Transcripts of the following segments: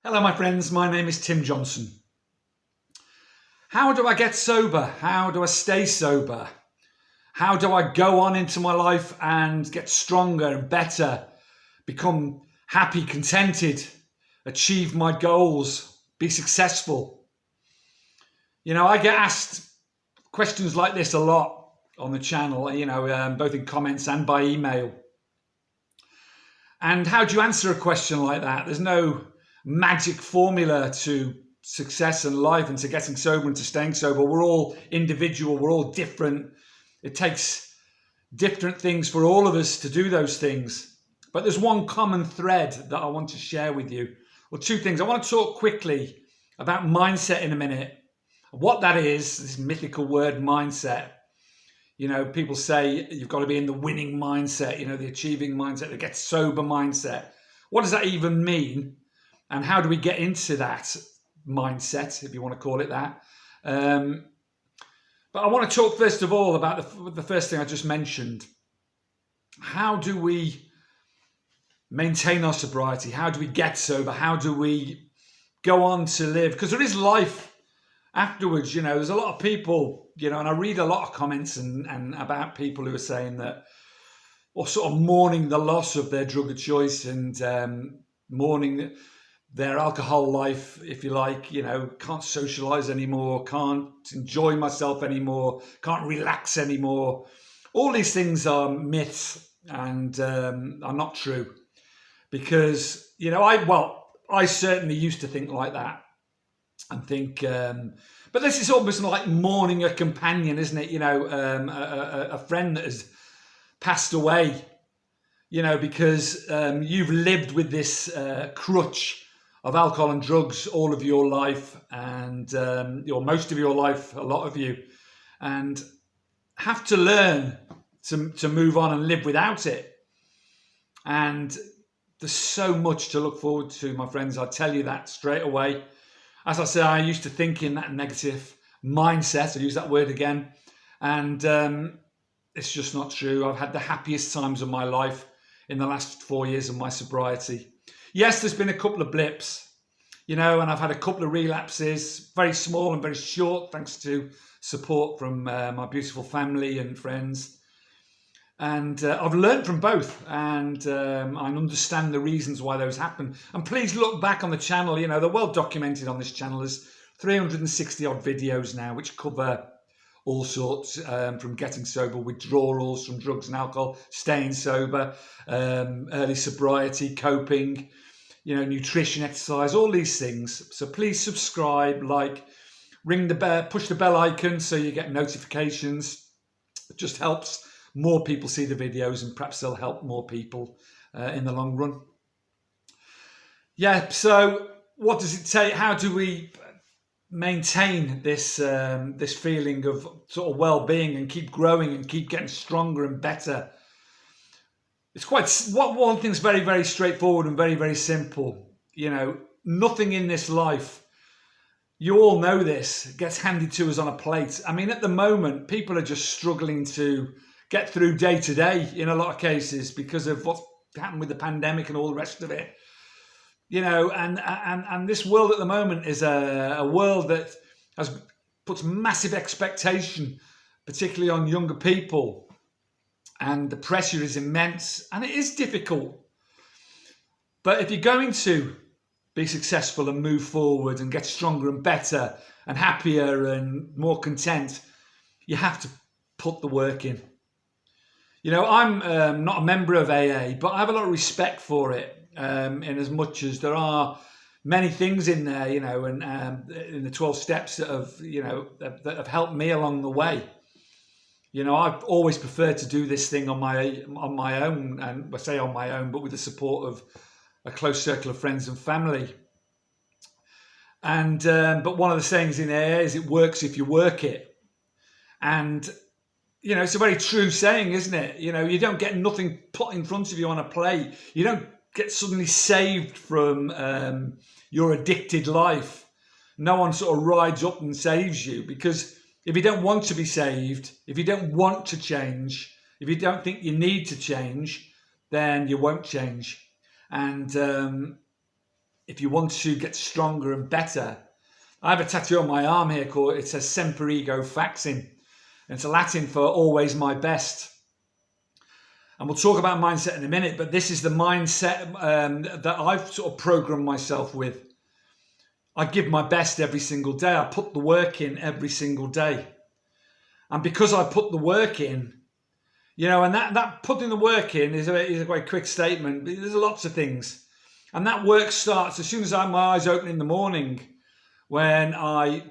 Hello, my friends. My name is Tim Johnson. How do I get sober? How do I stay sober? How do I go on into my life and get stronger and better, become happy, contented, achieve my goals, be successful? I get asked questions like this a lot on the channel, both in comments and by email. And how do you answer a question like that? There's no magic formula to success and life and to getting sober and to staying sober. We're all individual, we're all different. It takes different things for all of us to do those things. But there's one common thread that I want to share with you. Well, two things. I want to talk quickly about mindset in a minute. What that is, this mythical word mindset. People say you've got to be in the winning mindset, the achieving mindset, the get sober mindset. What does that even mean? And how do we get into that mindset, if you want to call it that? But I want to talk first of all about the first thing I just mentioned. How do we maintain our sobriety? How do we get sober? How do we go on to live? Because there is life afterwards. There's a lot of people, and I read a lot of comments and about people who are saying that, or sort of mourning the loss of their drug of choice and mourning their alcohol life, if you like, can't socialize anymore, can't enjoy myself anymore, can't relax anymore. All these things are myths and are not true. Because, I certainly used to think like that and think, but this is almost like mourning a companion, isn't it? A friend that has passed away, because you've lived with this crutch of alcohol and drugs all of your life and most of your life, a lot of you, and have to learn to move on and live without it. And there's so much to look forward to, my friends. I'll tell you that straight away. As I say, I used to think in that negative mindset. I use that word again. And it's just not true. I've had the happiest times of my life in the last 4 years of my sobriety. Yes, there's been a couple of blips, and I've had a couple of relapses, very small and very short, thanks to support from my beautiful family and friends. And I've learned from both, and I understand the reasons why those happen. And please look back on the channel. They're well documented on this channel. There's 360 odd videos now, which cover all sorts, from getting sober, withdrawals from drugs and alcohol, staying sober, early sobriety, coping, nutrition, exercise, all these things. So please subscribe, ring the bell, push the bell icon so you get notifications. It just helps more people see the videos, and perhaps they'll help more people in the long run. Yeah, so what does it take? How do we maintain this this feeling of sort of well-being and keep growing and keep getting stronger and better? It's one thing's very, very straightforward and very, very simple. Nothing in this life, you all know this, gets handed to us on a plate. I mean, at the moment, people are just struggling to get through day to day in a lot of cases because of what's happened with the pandemic and all the rest of it. And this world at the moment is a world that puts massive expectation, particularly on younger people. And the pressure is immense and it is difficult. But if you're going to be successful and move forward and get stronger and better and happier and more content, you have to put the work in. I'm not a member of AA, but I have a lot of respect for it, in as much as there are many things in there, and in the 12 steps that have helped me along the way. I've always preferred to do this thing on my own, and I say on my own, but with the support of a close circle of friends and family. And but one of the sayings in AA is it works if you work it. And it's a very true saying, isn't it? You don't get nothing put in front of you on a plate. You don't get suddenly saved from your addicted life. No one sort of rides up and saves you, because if you don't want to be saved, if you don't want to change, if you don't think you need to change, then you won't change. And if you want to get stronger and better, I have a tattoo on my arm here called, it says Semper Ego Faxin. And it's a Latin for always my best. And we'll talk about mindset in a minute, but this is the mindset that I've sort of programmed myself with. I give my best every single day. I put the work in every single day. And because I put the work in, and that putting the work in is a quite quick statement. There's lots of things. And that work starts as soon as my eyes open in the morning, when I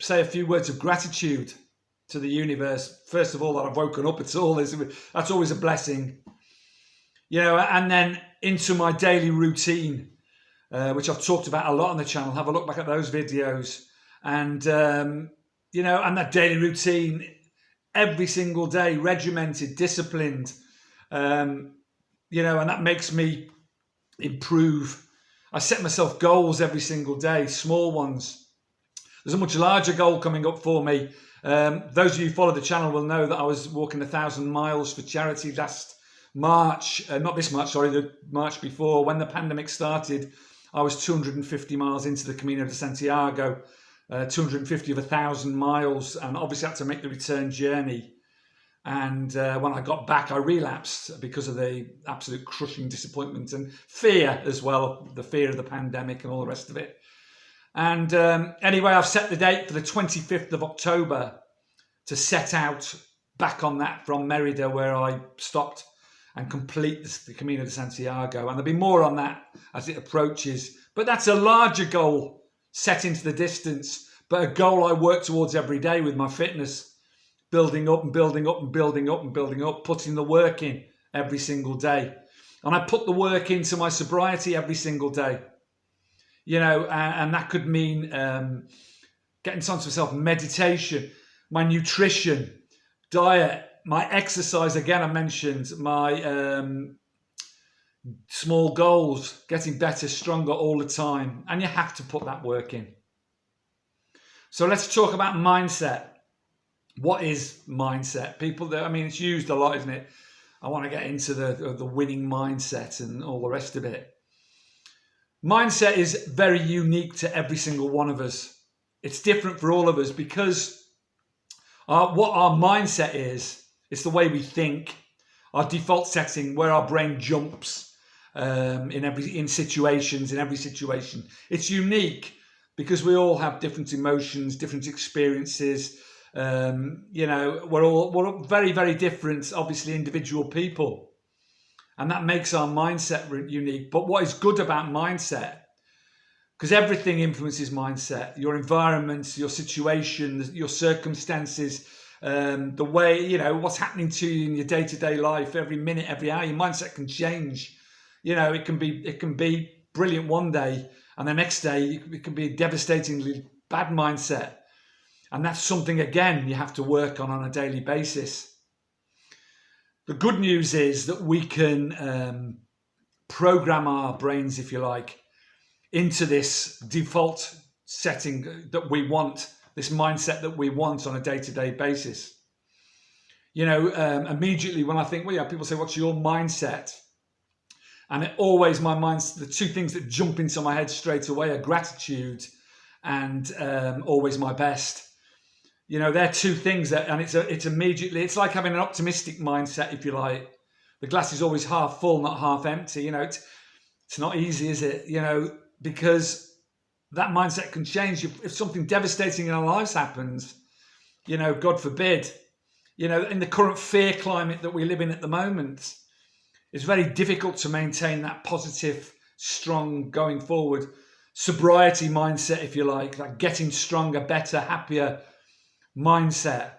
say a few words of gratitude to the universe. First of all, that I've woken up, that's always a blessing. And then into my daily routine, which I've talked about a lot on the channel. Have a look back at those videos. And, and that daily routine, every single day, regimented, disciplined, and that makes me improve. I set myself goals every single day, small ones. There's a much larger goal coming up for me. Those of you who follow the channel will know that I was walking 1,000 miles for charity last March. Not this March, sorry, the March before. When the pandemic started, I was 250 miles into the Camino de Santiago, 250 of 1,000 miles, and obviously had to make the return journey. And when I got back, I relapsed because of the absolute crushing disappointment and fear as well, the fear of the pandemic and all the rest of it. And anyway, I've set the date for the 25th of October to set out back on that from Merida, where I stopped, and complete the Camino de Santiago. And there'll be more on that as it approaches. But that's a larger goal set into the distance, but a goal I work towards every day with my fitness. Building up and building up and building up and building up, putting the work in every single day. And I put the work into my sobriety every single day. And that could mean getting time to myself, meditation, my nutrition, diet, my exercise. Again, I mentioned my small goals, getting better, stronger all the time. And you have to put that work in. So let's talk about mindset. What is mindset? It's used a lot, isn't it? I want to get into the winning mindset and all the rest of it. Mindset is very unique to every single one of us. It's different for all of us because what our mindset is, it's the way we think, our default setting, where our brain jumps in every situation. It's unique because we all have different emotions, different experiences. We're all very, very different, obviously, individual people. And that makes our mindset unique. But what is good about mindset, because everything influences mindset, your environment, your situation, your circumstances, the way, what's happening to you in your day-to-day life, every minute, every hour, your mindset can change. It can be brilliant one day, and the next day it can be a devastatingly bad mindset. And that's something, again, you have to work on a daily basis. The good news is that we can program our brains, if you like, into this default setting that we want, this mindset that we want on a day-to-day basis. Immediately when I think, people say, what's your mindset? And the two things that jump into my head straight away are gratitude and always my best. They're two things and it's immediately, it's like having an optimistic mindset, if you like. The glass is always half full, not half empty. It's not easy, is it? Because that mindset can change. If something devastating in our lives happens, God forbid, in the current fear climate that we live in at the moment, it's very difficult to maintain that positive, strong, going forward sobriety mindset, if you like, that getting stronger, better, happier mindset.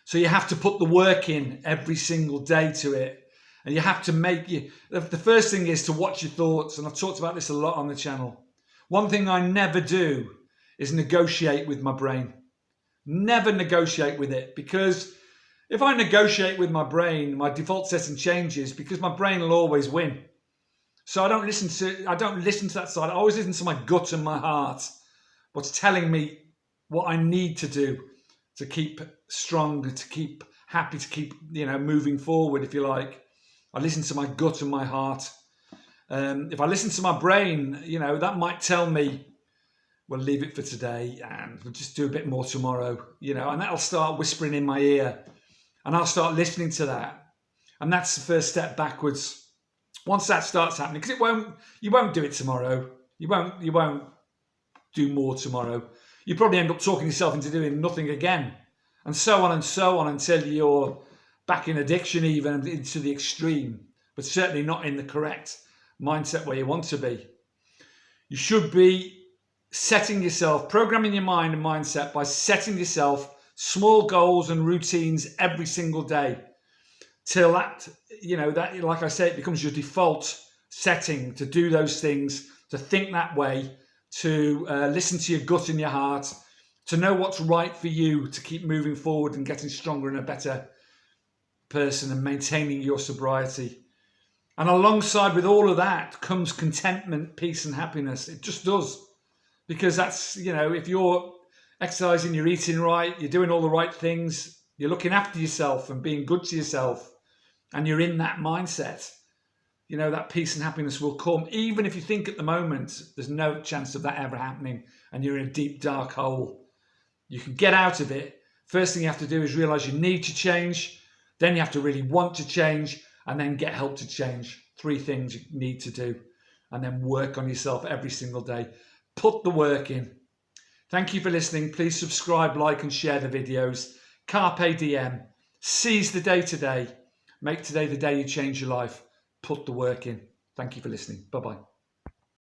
So you have to put the work in every single day to it, and you have to the first thing is to watch your thoughts, and I've talked about this a lot on the channel. One thing I never do is negotiate with my brain. Never negotiate with it, because if I negotiate with my brain, my default setting changes, because my brain will always win. So I don't listen to that side. I always listen to my gut and my heart, what's telling me what I need to do to keep strong, to keep happy, to keep, moving forward, if you like. I listen to my gut and my heart. If I listen to my brain, that might tell me, we'll leave it for today and we'll just do a bit more tomorrow, and that'll start whispering in my ear and I'll start listening to that. And that's the first step backwards. Once that starts happening, because you won't do it tomorrow. You won't do more tomorrow. You probably end up talking yourself into doing nothing again, and so on until you're back in addiction, even into the extreme, but certainly not in the correct mindset where you want to be. You should be programming your mind and mindset by setting yourself small goals and routines every single day, till that, like I say, it becomes your default setting to do those things, to think that way, to listen to your gut and your heart, to know what's right for you, to keep moving forward and getting stronger and a better person and maintaining your sobriety. And alongside with all of that comes contentment, peace and happiness. It just does. Because that's, if you're exercising, you're eating right, you're doing all the right things, you're looking after yourself and being good to yourself, and you're in that mindset, that peace and happiness will come. Even if you think at the moment there's no chance of that ever happening and you're in a deep, dark hole, you can get out of it. First thing you have to do is realize you need to change. Then you have to really want to change, and then get help to change. 3 things you need to do, and then work on yourself every single day. Put the work in. Thank you for listening. Please subscribe, like and share the videos. Carpe Diem. Seize the day today. Make today the day you change your life. Put the work in. Thank you for listening. Bye-bye.